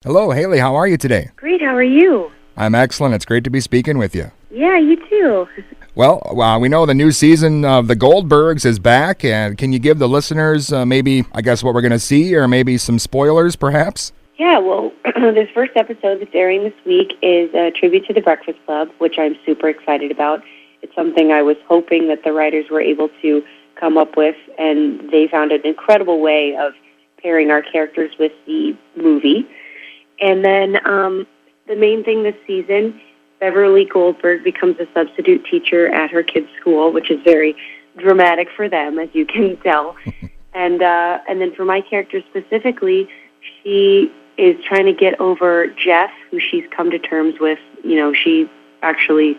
Hello, Hayley. How are you today? Great, how are you? I'm excellent. It's great to be speaking with you. Yeah, you too. Well, we know the new season of the Goldbergs is back, and can you give the listeners maybe, I guess, what we're going to see, or maybe some spoilers, perhaps? Yeah, well, this first episode that's airing this week is a tribute to the Breakfast Club, which I'm super excited about. It's something I was hoping that the writers were able to come up with, and they found an incredible way of pairing our characters with the movie. And then the main thing this season, Beverly Goldberg becomes a substitute teacher at her kids' school, which is very dramatic for them, as you can tell. And then for my character specifically, she is trying to get over Jeff, who she's come to terms with. You know, she actually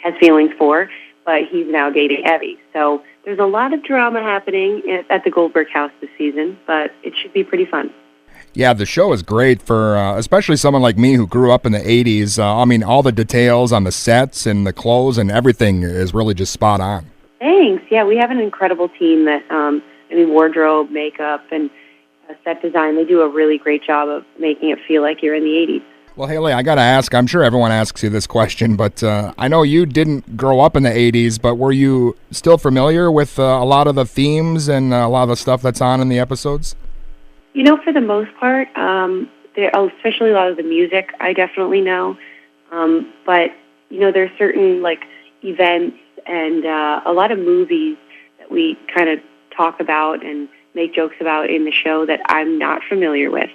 has feelings for, but he's now dating Evie. So there's a lot of drama happening at the Goldberg house this season, but it should be pretty fun. Yeah, the show is great for especially someone like me who grew up in the 80s. I mean, all the details on the sets and the clothes and everything is really just spot on. Thanks. Yeah, we have an incredible team that, wardrobe, makeup, and set design, they do a really great job of making it feel like you're in the 80s. Well, Hayley, I got to ask, I'm sure everyone asks you this question, but I know you didn't grow up in the 80s, but were you still familiar with a lot of the themes and a lot of the stuff that's on in the episodes? You know, for the most part, especially a lot of the music, I definitely know. But, you know, there's certain, events and a lot of movies that we kind of talk about and make jokes about in the show that I'm not familiar with.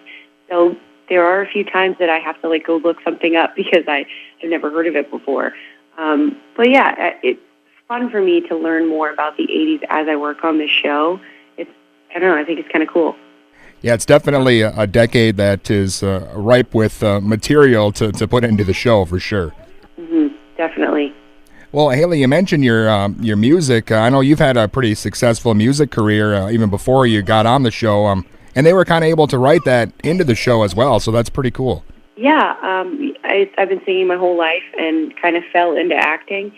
So there are a few times that I have to, go look something up because I've never heard of it before. But, yeah, it's fun for me to learn more about the 80s as I work on this show. I think it's kind of cool. Yeah, it's definitely a decade that is ripe with material to put into the show, for sure. Mm-hmm, definitely. Well, Hayley, you mentioned your music. I know you've had a pretty successful music career even before you got on the show, and they were kind of able to write that into the show as well, so that's pretty cool. Yeah, I've been singing my whole life and kind of fell into acting.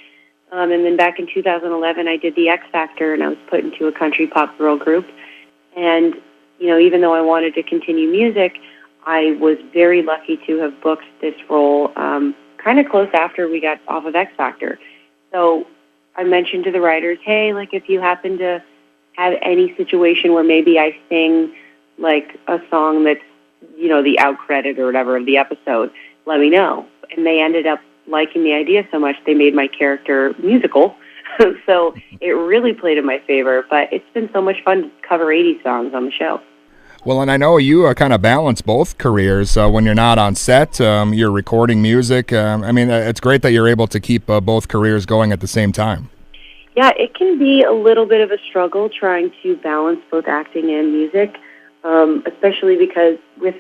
And then back in 2011, I did the X Factor, and I was put into a country pop girl group. And you know, even though I wanted to continue music, I was very lucky to have booked this role kind of close after we got off of X Factor. So I mentioned to the writers, hey, if you happen to have any situation where maybe I sing, a song that's, the out credit or whatever of the episode, let me know. And they ended up liking the idea so much, they made my character musical. So it really played in my favor, but it's been so much fun to cover 80s songs on the show. Well, and I know you kind of balance both careers. When you're not on set, you're recording music. It's great that you're able to keep both careers going at the same time. Yeah, it can be a little bit of a struggle trying to balance both acting and music, especially because with,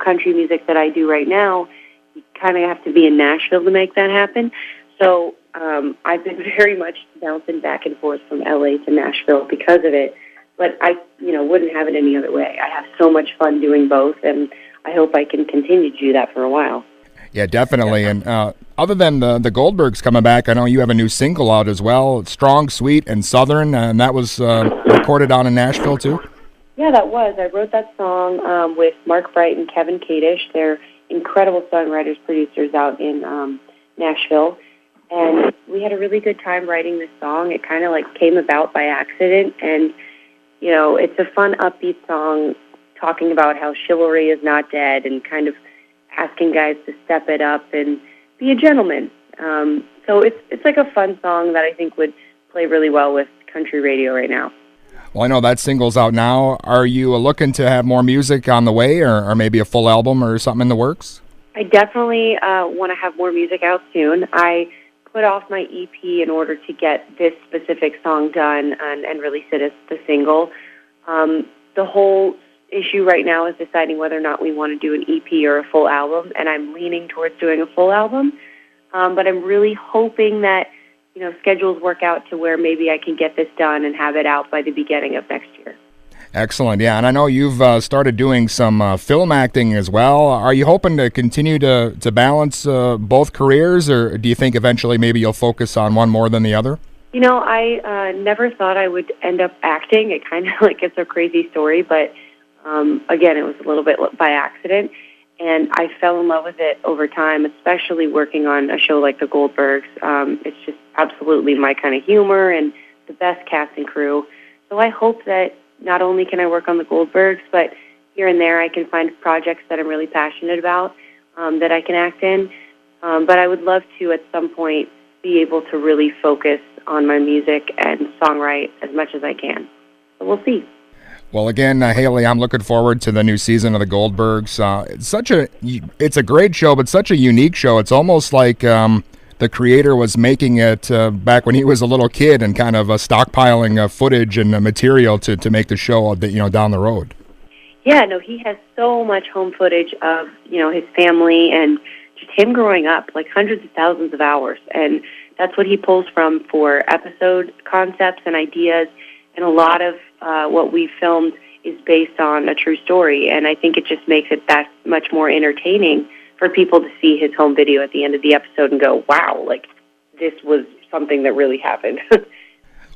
country music that I do right now, you kind of have to be in Nashville to make that happen. So I've been very much bouncing back and forth from LA to Nashville because of it. But I, wouldn't have it any other way. I have so much fun doing both, and I hope I can continue to do that for a while. Yeah, definitely. And other than the Goldbergs coming back, I know you have a new single out as well, Strong, Sweet, and Southern, and that was recorded out in Nashville, too? Yeah, that was. I wrote that song with Mark Bright and Kevin Kadish. They're incredible songwriters, producers out in Nashville. And we had a really good time writing this song. It kind of came about by accident, and it's a fun, upbeat song talking about how chivalry is not dead and kind of asking guys to step it up and be a gentleman. So it's a fun song that I think would play really well with country radio right now. Well, I know that single's out now. Are you looking to have more music on the way or maybe a full album or something in the works? I definitely want to have more music out soon. I put off my EP in order to get this specific song done and release it as the single. The whole issue right now is deciding whether or not we want to do an EP or a full album, and I'm leaning towards doing a full album. But I'm really hoping that, schedules work out to where maybe I can get this done and have it out by the beginning of next year. Excellent, yeah. And I know you've started doing some film acting as well. Are you hoping to continue to balance both careers, or do you think eventually maybe you'll focus on one more than the other? I never thought I would end up acting. It kind of it's a crazy story, but again, it was a little bit by accident. and I fell in love with it over time, especially working on a show like the Goldbergs. It's just absolutely my kind of humor and the best cast and crew. So I hope that not only can I work on the Goldbergs, but here and there I can find projects that I'm really passionate about that I can act in. But I would love to, at some point, be able to really focus on my music and songwrite as much as I can. So we'll see. Well, again, Hayley, I'm looking forward to the new season of the Goldbergs. It's a great show, but such a unique show. It's almost like the creator was making it back when he was a little kid and kind of stockpiling footage and material to make the show, down the road. Yeah, no, he has so much home footage of, his family and just him growing up, like hundreds of thousands of hours. And that's what he pulls from for episode concepts and ideas. And a lot of what we filmed is based on a true story. And I think it just makes it that much more entertaining for people to see his home video at the end of the episode and go, wow, like this was something that really happened.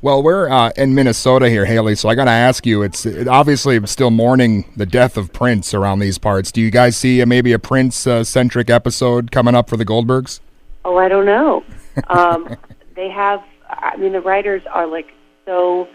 Well, we're in Minnesota here, Hayley, so I got to ask you, it's obviously still mourning the death of Prince around these parts. Do you guys see maybe a Prince-centric episode coming up for the Goldbergs? Oh, I don't know. They have, the writers are so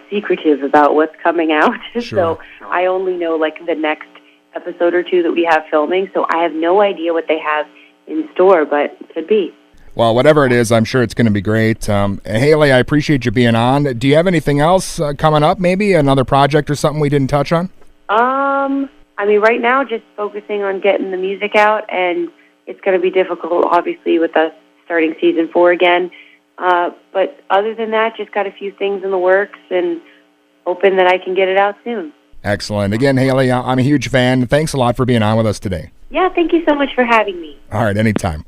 secretive about what's coming out. Sure. So I only know the next episode or two that we have filming, so I have no idea what they have in store, but it could be. Well, whatever it is, I'm sure it's going to be great. Hayley, I appreciate you being on. Do you have anything else coming up, maybe another project or something we didn't touch on? Right now, just focusing on getting the music out, and it's going to be difficult, obviously, with us starting season 4 again. But other than that, just got a few things in the works and hoping that I can get it out soon. Excellent. Again, Hayley, I'm a huge fan. Thanks a lot for being on with us today. Yeah, thank you so much for having me. All right, anytime.